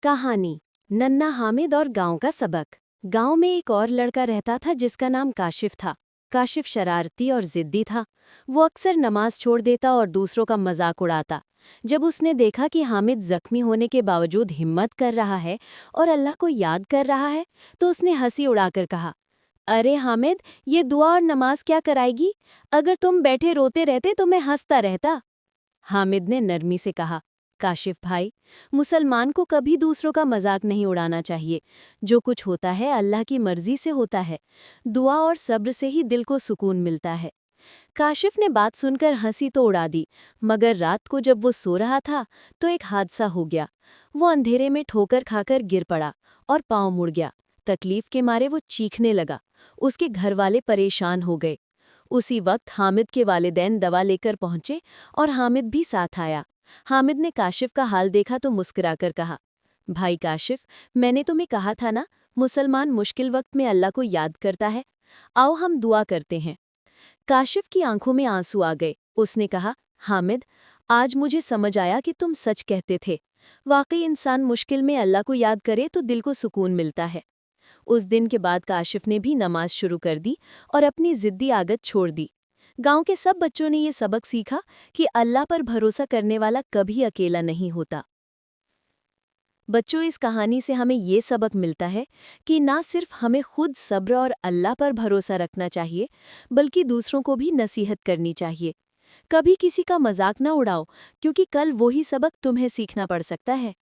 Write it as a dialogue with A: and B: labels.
A: कहानी नन्ना हामिद और गांव का सबक। गांव में एक और लड़का रहता था जिसका नाम काशिफ था। काशिफ शरारती और जिद्दी था। वो अक्सर नमाज छोड़ देता और दूसरों का मजाक उड़ाता। जब उसने देखा कि हामिद जख्मी होने के बावजूद हिम्मत कर रहा है और अल्लाह को याद कर रहा है, तो उसने हंसी उड़ाकर कहा, अरे हामिद, ये दुआ और नमाज क्या कराएगी? अगर तुम बैठे रोते रहते तो मैं हंसता रहता। हामिद ने नरमी से कहा, काशिफ भाई, मुसलमान को कभी दूसरों का मजाक नहीं उड़ाना चाहिए। जो कुछ होता है अल्लाह की मर्जी से होता है। दुआ और सब्र से ही दिल को सुकून मिलता है। काशिफ ने बात सुनकर हंसी तो उड़ा दी, मगर रात को जब वो सो रहा था तो एक हादसा हो गया। वो अंधेरे में ठोकर खाकर गिर पड़ा और पाँव मुड़ गया। तकलीफ के मारे वो चीखने लगा। उसके घर वाले परेशान हो गए। उसी वक्त हामिद के वालिदैन दवा लेकर पहुंचे और हामिद भी साथ आया। हामिद ने काशिफ का हाल देखा तो मुस्कुराकर कहा, भाई काशिफ, मैंने तुम्हें कहा था ना, मुसलमान मुश्किल वक्त में अल्लाह को याद करता है। आओ हम दुआ करते हैं। काशिफ की आंखों में आंसू आ गए। उसने कहा, हामिद, आज मुझे समझ आया कि तुम सच कहते थे। वाकई इंसान मुश्किल में अल्लाह को याद करे तो दिल को सुकून मिलता है। उस दिन के बाद काशिफ ने भी नमाज शुरू कर दी और अपनी जिद्दी आदत छोड़ दी। गांव के सब बच्चों ने ये सबक सीखा कि अल्लाह पर भरोसा करने वाला कभी अकेला नहीं होता। बच्चों, इस कहानी से हमें ये सबक मिलता है कि ना सिर्फ हमें खुद सब्र और अल्लाह पर भरोसा रखना चाहिए, बल्कि दूसरों को भी नसीहत करनी चाहिए। कभी किसी का मजाक ना उड़ाओ, क्योंकि कल वही सबक तुम्हें सीखना पड़ सकता है।